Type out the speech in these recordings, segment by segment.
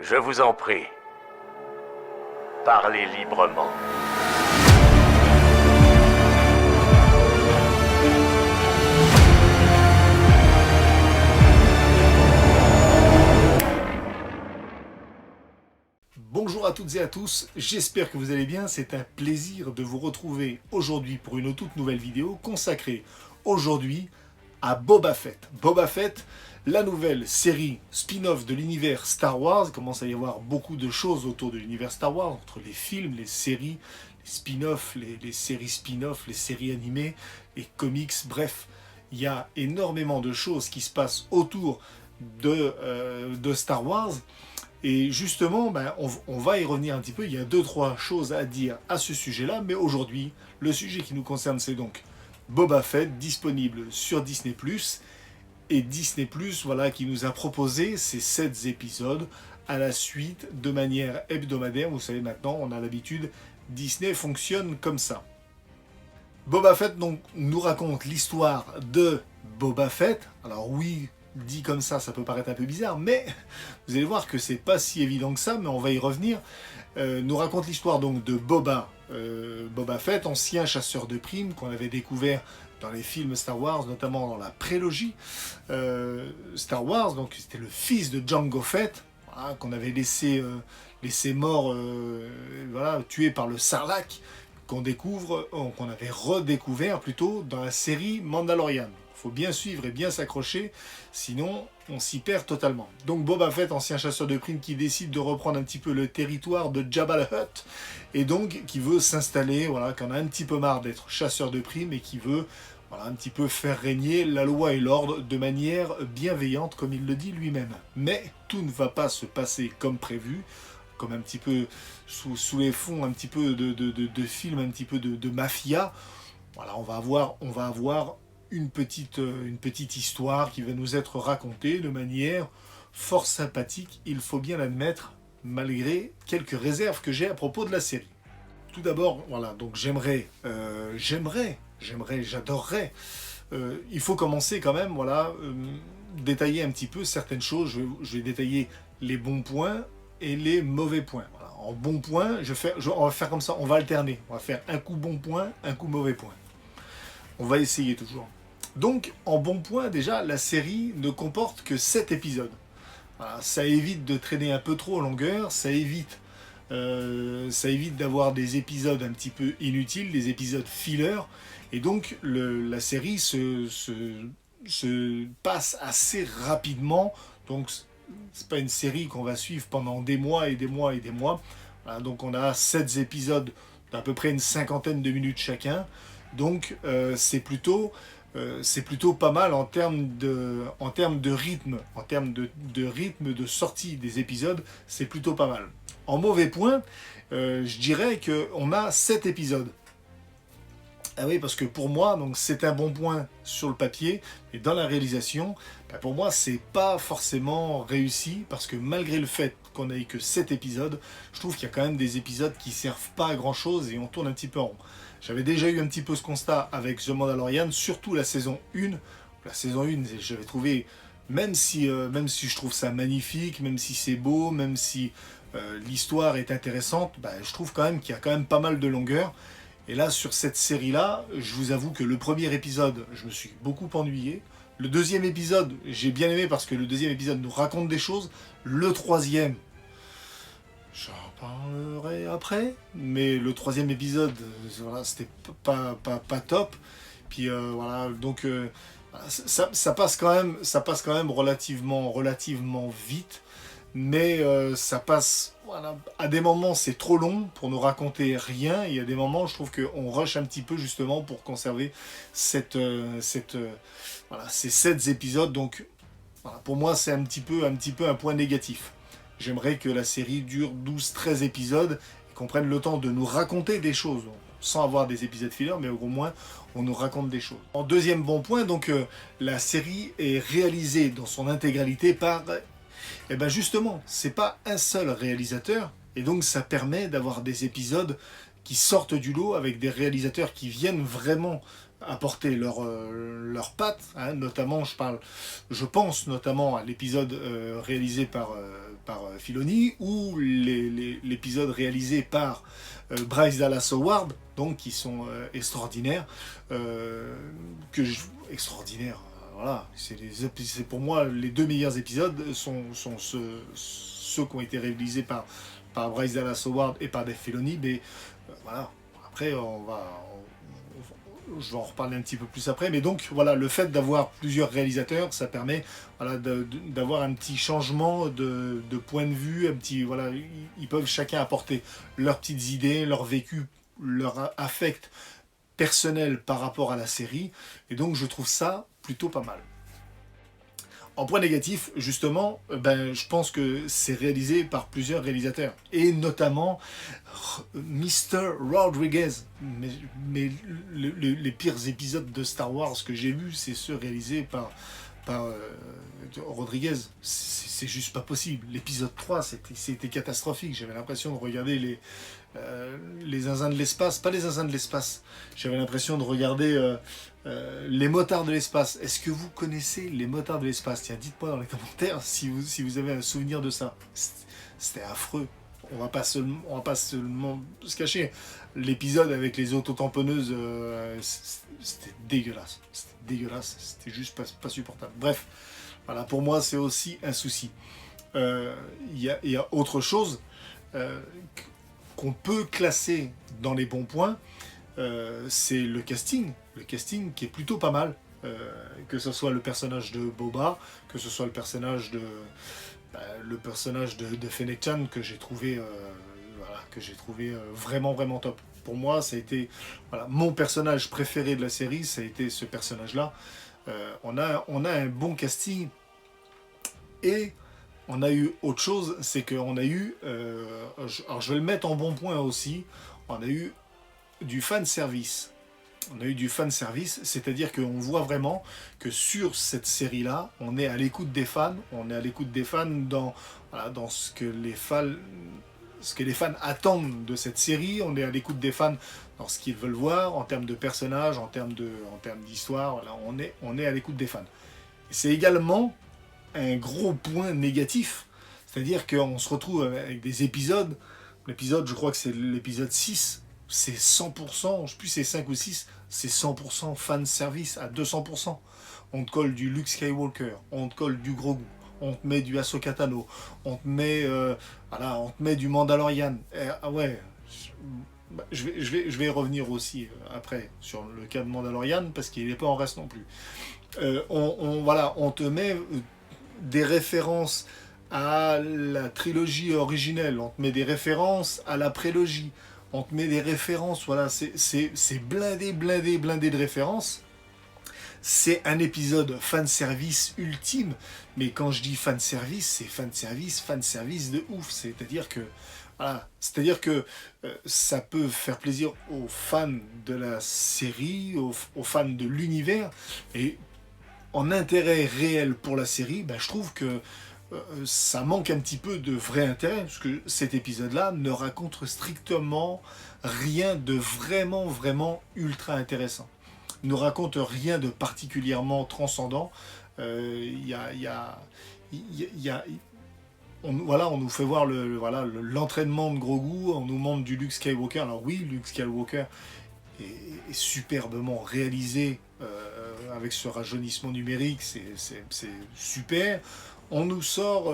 Je vous en prie, parlez librement. Bonjour à toutes et à tous, j'espère que vous allez bien. C'est un plaisir de vous retrouver aujourd'hui pour une toute nouvelle vidéo consacrée aujourd'hui à Boba Fett. Boba Fett, la nouvelle série spin-off de l'univers Star Wars. Il commence à y avoir beaucoup de choses autour de l'univers Star Wars, entre les films, les séries, les spin-offs, les séries spin-off, les séries animées, les comics, bref. Il y a énormément de choses qui se passent autour de Star Wars. Et justement, on va y revenir un petit peu. Il y a 2-3 choses à dire à ce sujet-là. Mais aujourd'hui, le sujet qui nous concerne, c'est donc Boba Fett, disponible sur Disney+. Et Disney+, voilà, qui nous a proposé ces 7 épisodes à la suite de manière hebdomadaire. Vous savez, maintenant, on a l'habitude, Disney fonctionne comme ça. Boba Fett donc, nous raconte l'histoire de Boba Fett. Alors oui, dit comme ça peut paraître un peu bizarre, mais vous allez voir que c'est pas si évident que ça, mais on va y revenir. Nous raconte l'histoire donc de Boba Fett, ancien chasseur de primes qu'on avait découvert dans les films Star Wars, notamment dans la prélogie Star Wars. Donc c'était le fils de Jango Fett, voilà, qu'on avait laissé mort, voilà, tué par le Sarlacc, qu'on avait redécouvert plutôt dans la série Mandalorian. Il faut bien suivre et bien s'accrocher, sinon on s'y perd totalement. Donc Boba Fett, ancien chasseur de primes, qui décide de reprendre un petit peu le territoire de Jabba the Hutt, et donc qui veut s'installer, voilà, qui en a un petit peu marre d'être chasseur de primes, et qui veut, voilà, un petit peu faire régner la loi et l'ordre de manière bienveillante, comme il le dit lui-même. Mais tout ne va pas se passer comme prévu, comme un petit peu sous les fonds un petit peu de films, un petit peu de mafia. Voilà, on va avoir une petite histoire qui va nous être racontée de manière fort sympathique, il faut bien l'admettre, malgré quelques réserves que j'ai à propos de la série. Tout d'abord, voilà, donc j'adorerais, il faut commencer quand même, voilà, détailler un petit peu certaines choses. Je vais détailler les bons points et les mauvais points. Voilà. En bons points, on va faire comme ça, on va alterner. On va faire un coup bon point, un coup mauvais point. On va essayer toujours. Donc, en bon point, déjà, la série ne comporte que 7 épisodes. Voilà, ça évite de traîner un peu trop en longueur, ça évite d'avoir des épisodes un petit peu inutiles, des épisodes filler, et donc la série se passe assez rapidement. Donc, c'est pas une série qu'on va suivre pendant des mois et des mois et des mois. Voilà, donc, on a 7 épisodes d'à peu près une 50aine de minutes chacun. Donc, c'est plutôt pas mal en termes de rythme, en termes de rythme de sortie des épisodes, c'est plutôt pas mal. En mauvais point, je dirais qu'on a 7 épisodes. Ah oui, parce que pour moi, donc c'est un bon point sur le papier, et dans la réalisation, pour moi, c'est pas forcément réussi, parce que malgré le fait qu'on n'ait que 7 épisodes, je trouve qu'il y a quand même des épisodes qui servent pas à grand chose et on tourne un petit peu en rond. J'avais déjà eu un petit peu ce constat avec The Mandalorian, surtout la saison 1. La saison 1, j'avais trouvé, même si je trouve ça magnifique, même si c'est beau, même si l'histoire est intéressante, je trouve quand même qu'il y a quand même pas mal de longueur. Et là, sur cette série-là, je vous avoue que le premier épisode, je me suis beaucoup ennuyé. Le deuxième épisode, j'ai bien aimé parce que le deuxième épisode nous raconte des choses. Le troisième, j'en parlerai après, mais le troisième épisode, voilà, c'était pas top. Puis voilà, donc ça passe quand même relativement vite, mais ça passe, voilà, à des moments c'est trop long pour nous raconter rien, et à des moments je trouve qu'on rush un petit peu justement pour conserver ces 7 épisodes. Donc voilà, pour moi c'est un petit peu un point négatif. J'aimerais que la série dure 12-13 épisodes et qu'on prenne le temps de nous raconter des choses, sans avoir des épisodes fillers, mais au moins on nous raconte des choses. En deuxième bon point, donc la série est réalisée dans son intégralité par, justement, c'est pas un seul réalisateur, et donc ça permet d'avoir des épisodes qui sortent du lot avec des réalisateurs qui viennent vraiment apporter leur patte, hein, notamment je pense notamment à l'épisode réalisé par Filoni ou l'épisode réalisé par Bryce Dallas Howard, donc qui sont extraordinaires, extraordinaires. Voilà, c'est pour moi les deux meilleurs épisodes sont ceux qui ont été réalisés par Bryce Dallas Howard et par Dave Filoni, mais voilà. Après, je vais en reparler un petit peu plus après, mais donc voilà, le fait d'avoir plusieurs réalisateurs, ça permet voilà, d'avoir un petit changement de point de vue, un petit, voilà, ils peuvent chacun apporter leurs petites idées, leur vécu, leur affect personnel par rapport à la série, et donc je trouve ça plutôt pas mal. En point négatif, justement, je pense que c'est réalisé par plusieurs réalisateurs. Et notamment Mr. Rodriguez. Mais les pires épisodes de Star Wars que j'ai vus, c'est ceux réalisés par Rodriguez. C'est juste pas possible. L'épisode 3, c'était catastrophique. J'avais l'impression de regarder les zinzins de l'espace. Pas les zinzins de l'espace. J'avais l'impression de regarder les motards de l'espace. Est-ce que vous connaissez les motards de l'espace? Tiens, dites-moi dans les commentaires si vous avez un souvenir de ça. C'était affreux. On va pas seulement se cacher. L'épisode avec les autotamponneuses, c'était dégueulasse. C'était dégueulasse. C'était juste pas supportable. Bref, voilà, pour moi, c'est aussi un souci. Il y a autre chose qu'on peut classer dans les bons points. C'est le casting qui est plutôt pas mal, que ce soit le personnage de Boba, que ce soit le personnage de Fennec Chan que j'ai trouvé vraiment vraiment top. Pour moi, ça a été mon personnage préféré de la série, ça a été ce personnage-là. On a un bon casting et on a eu autre chose, c'est qu'on a eu, alors je vais le mettre en bon point aussi, on a eu du fan service. On a eu du fan service, c'est-à-dire qu'on voit vraiment que sur cette série-là, on est à l'écoute des fans, dans ce que les fans attendent de cette série, on est à l'écoute des fans dans ce qu'ils veulent voir, en termes de personnages, en termes d'histoire, voilà, on est à l'écoute des fans. Et c'est également un gros point négatif, c'est-à-dire qu'on se retrouve avec des épisodes, je crois que c'est l'épisode 6, c'est 100%, je sais plus c'est 5 ou 6, c'est 100% fan service à 200%. On te colle du Luke Skywalker, on te colle du Grogu, on te met du Ahsoka Tano, on te met du Mandalorian. Ah ouais, je vais y revenir aussi après sur le cas de Mandalorian parce qu'il n'est pas en reste non plus. On te met des références à la trilogie originelle, on te met des références à la prélogie. On te met des références, voilà, c'est blindé de références. C'est un épisode fanservice ultime, mais quand je dis fanservice, c'est fanservice de ouf. C'est-à-dire que ça peut faire plaisir aux fans de la série, aux fans de l'univers, et en intérêt réel pour la série, je trouve que ça manque un petit peu de vrai intérêt, parce que cet épisode-là ne raconte strictement rien de vraiment ultra intéressant. Ne raconte rien de particulièrement transcendant. On nous fait voir l'entraînement de Grogu, on nous montre du Luke Skywalker. Alors oui, Luke Skywalker est superbement réalisé avec ce rajeunissement numérique, c'est super. On nous sort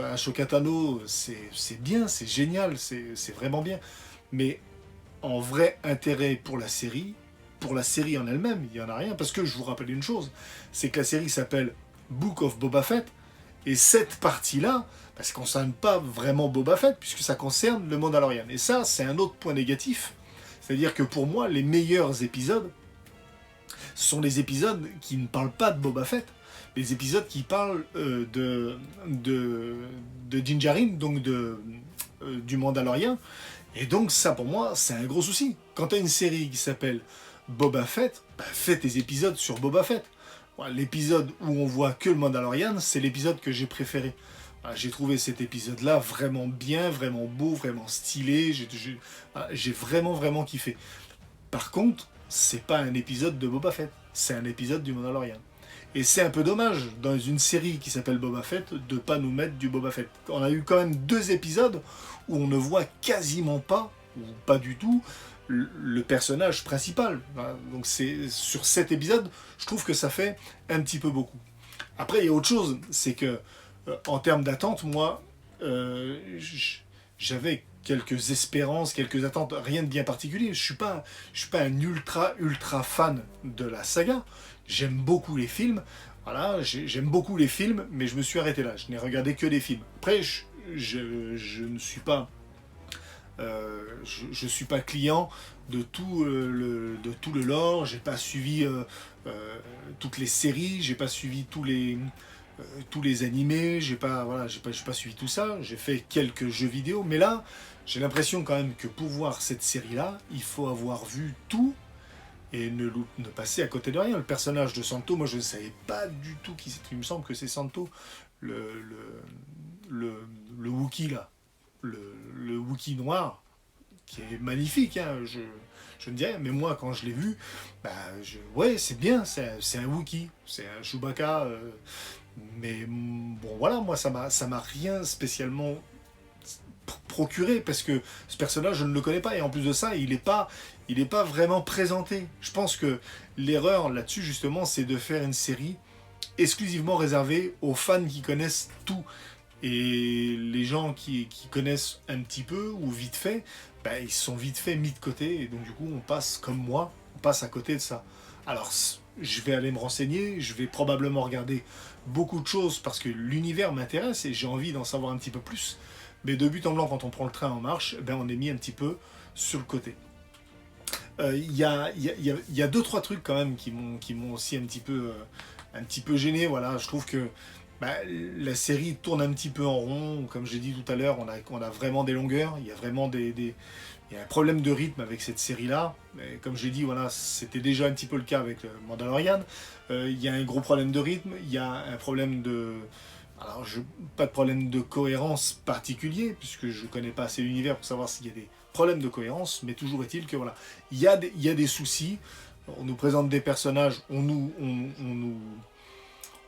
Ahsoka Tano, c'est bien, c'est génial, c'est vraiment bien. Mais en vrai intérêt pour la série en elle-même, il n'y en a rien. Parce que je vous rappelle une chose, c'est que la série s'appelle Book of Boba Fett, et cette partie-là, ça ne concerne pas vraiment Boba Fett, puisque ça concerne le Mandalorian. Et ça, c'est un autre point négatif. C'est-à-dire que pour moi, les meilleurs épisodes sont les épisodes qui ne parlent pas de Boba Fett. Les épisodes qui parlent de Din Djarin, donc du Mandalorian. Et donc ça, pour moi, c'est un gros souci. Quand tu as une série qui s'appelle Boba Fett, fais tes épisodes sur Boba Fett. Voilà, l'épisode où on voit que le Mandalorian, c'est l'épisode que j'ai préféré. Voilà, j'ai trouvé cet épisode-là vraiment bien, vraiment beau, vraiment stylé. J'ai vraiment kiffé. Par contre, c'est pas un épisode de Boba Fett, c'est un épisode du Mandalorian. Et c'est un peu dommage, dans une série qui s'appelle Boba Fett, de pas nous mettre du Boba Fett. On a eu quand même 2 épisodes où on ne voit quasiment pas, ou pas du tout, le personnage principal. Donc c'est sur 7 épisodes, je trouve que ça fait un petit peu beaucoup. Après, il y a autre chose, c'est que en termes d'attente, moi, j'avais quelques espérances, quelques attentes, rien de bien particulier. Je suis pas un ultra fan de la saga. J'aime beaucoup les films. Voilà, j'aime beaucoup les films, mais je me suis arrêté là. Je n'ai regardé que des films. Après, je ne suis pas, je suis pas client de tout le lore. J'ai pas suivi toutes les séries. J'ai pas suivi tous les animés, j'ai pas suivi tout ça, j'ai fait quelques jeux vidéo, mais là, j'ai l'impression quand même que pour voir cette série-là, il faut avoir vu tout et ne passer à côté de rien. Le personnage de Santo, moi je ne savais pas du tout qui c'était. Il me semble que c'est Santo, le, le Wookie là, le Wookie noir, qui est magnifique, hein, je ne dis rien, mais moi quand je l'ai vu, bah, ouais c'est bien, c'est un Wookie, c'est un Chewbacca. Mais bon voilà, moi ça m'a rien spécialement procuré parce que ce personnage je ne le connais pas et en plus de ça il est pas vraiment présenté. Je pense que l'erreur là-dessus justement c'est de faire une série exclusivement réservée aux fans qui connaissent tout et les gens qui connaissent un petit peu ou vite fait, ben, ils sont vite fait mis de côté et donc du coup on passe comme moi, on passe à côté de ça. Alors je vais aller me renseigner, je vais probablement regarder beaucoup de choses parce que l'univers m'intéresse et j'ai envie d'en savoir un petit peu plus. Mais de but en blanc, quand on prend le train en marche, ben on est mis un petit peu sur le côté. Il y a deux, trois trucs quand même qui m'ont aussi un petit peu gêné. Voilà, je trouve que bah, la série tourne un petit peu en rond. Comme j'ai dit tout à l'heure, on a vraiment des longueurs. Il y a vraiment il y a un problème de rythme avec cette série-là. Mais comme j'ai dit, voilà, c'était déjà un petit peu le cas avec Mandalorian. Il y a un gros problème de rythme. Il y a un problème de... Alors, pas de problème de cohérence particulier, puisque je ne connais pas assez l'univers pour savoir s'il y a des problèmes de cohérence, mais toujours est-il que voilà, il y a des soucis. On nous présente des personnages, on nous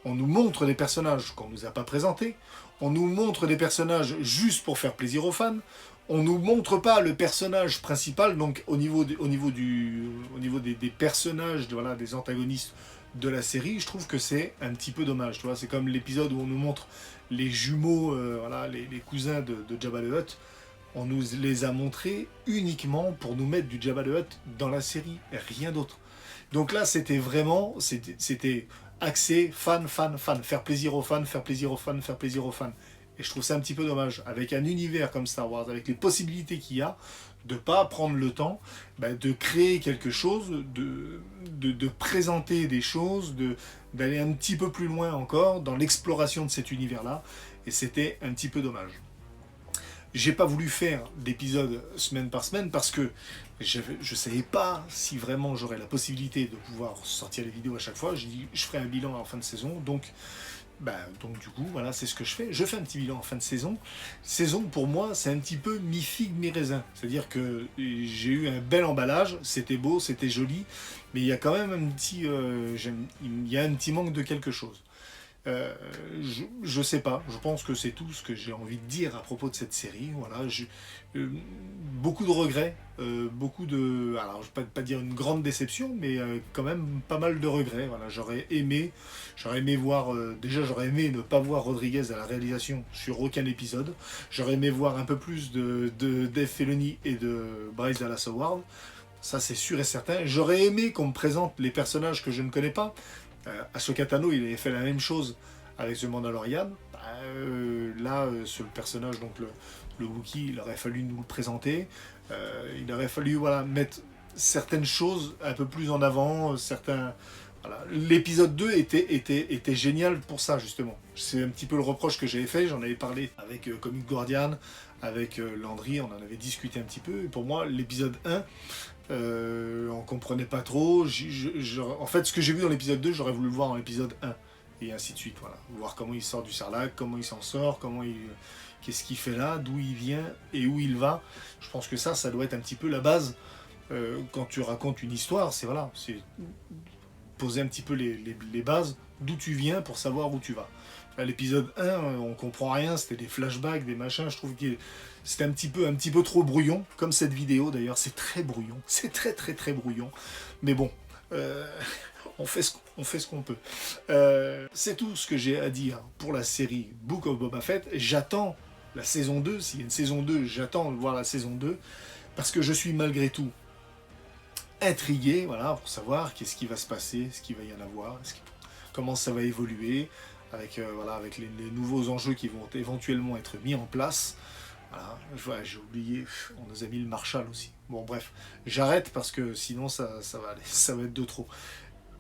montre des personnages qu'on ne nous a pas présentés, on nous montre des personnages juste pour faire plaisir aux fans, on nous montre pas le personnage principal, donc au niveau des personnages, voilà, des antagonistes de la série, je trouve que c'est un petit peu dommage. Tu vois, c'est comme l'épisode où on nous montre les jumeaux, voilà, les cousins de Jabba the Hutt. On nous les a montrés uniquement pour nous mettre du Jabba the Hutt dans la série, et rien d'autre. Donc là, c'était vraiment, c'était axé fan, faire plaisir aux fans, faire plaisir aux fans, faire plaisir aux fans. Et je trouve ça un petit peu dommage, avec un univers comme Star Wars, avec les possibilités qu'il y a, de ne pas prendre le temps de créer quelque chose, de présenter des choses, d'aller un petit peu plus loin encore dans l'exploration de cet univers-là. Et c'était un petit peu dommage. J'ai pas voulu faire d'épisodes semaine par semaine parce que je savais pas si vraiment j'aurais la possibilité de pouvoir sortir les vidéos à chaque fois. J'ai dit je ferai un bilan en fin de saison, donc du coup voilà, c'est ce que je fais. Je fais un petit bilan en fin de saison. Saison pour moi c'est un petit peu mi-figue mi-raisin, c'est-à-dire que j'ai eu un bel emballage, c'était beau, c'était joli, mais il y a quand même il y a un petit manque de quelque chose. Je sais pas, je pense que c'est tout ce que j'ai envie de dire à propos de cette série. Voilà, beaucoup de regrets, alors je ne vais pas dire une grande déception, mais quand même pas mal de regrets. Voilà, j'aurais aimé voir, déjà j'aurais aimé ne pas voir Rodriguez à la réalisation sur aucun épisode. J'aurais aimé voir un peu plus de Dave Filoni et de Bryce Dallas Howard. Ça c'est sûr et certain. J'aurais aimé qu'on me présente les personnages que je ne connais pas. Ahsoka Tano, il avait fait la même chose avec The Mandalorian. Sur le personnage, donc le Wookiee, il aurait fallu nous le présenter. Il aurait fallu mettre certaines choses un peu plus en avant. Voilà. L'épisode 2 était génial pour ça, justement. C'est un petit peu le reproche que j'avais fait. J'en avais parlé avec Comic Guardian, avec Landry, on en avait discuté un petit peu. Et pour moi, l'épisode 1, on comprenait pas trop. En fait, ce que j'ai vu dans l'épisode 2, j'aurais voulu le voir dans l'épisode 1. Et ainsi de suite, voilà. Voir comment il sort du Sarlacc, comment il s'en sort, qu'est-ce qu'il fait là, d'où il vient et où il va. Je pense que ça doit être un petit peu la base quand tu racontes une histoire, c'est voilà, c'est poser un petit peu les bases, d'où tu viens pour savoir où tu vas. À l'épisode 1, on comprend rien, c'était des flashbacks, des machins, je trouve que c'était un petit peu trop brouillon, comme cette vidéo d'ailleurs, c'est très brouillon, c'est très brouillon, mais bon, on fait ce qu'on peut. C'est tout ce que j'ai à dire pour la série Book of Boba Fett. J'attends la saison 2, s'il y a une saison 2, j'attends de voir la saison 2, parce que je suis malgré tout intrigué, voilà, pour savoir qu'est-ce qui va se passer, ce qu'il va y en avoir, comment ça va évoluer, avec, voilà, avec les nouveaux enjeux qui vont éventuellement être mis en place. Voilà, j'ai oublié, on nous a mis le Marshall aussi. Bon bref, j'arrête parce que sinon ça va être de trop.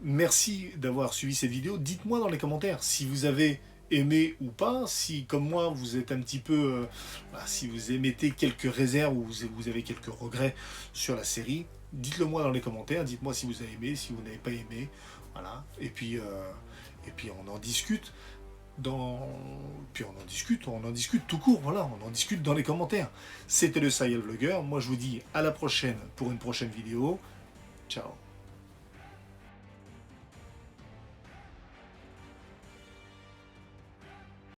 Merci d'avoir suivi cette vidéo. Dites-moi dans les commentaires si vous avez aimé ou pas, si comme moi vous êtes un petit peu, si vous émettez quelques réserves ou vous avez quelques regrets sur la série, dites-le moi dans les commentaires, dites-moi si vous avez aimé, si vous n'avez pas aimé, voilà, et puis on en discute, on en discute tout court, voilà, on en discute dans les commentaires. C'était le Serial Vlogger, moi je vous dis à la prochaine pour une prochaine vidéo, ciao.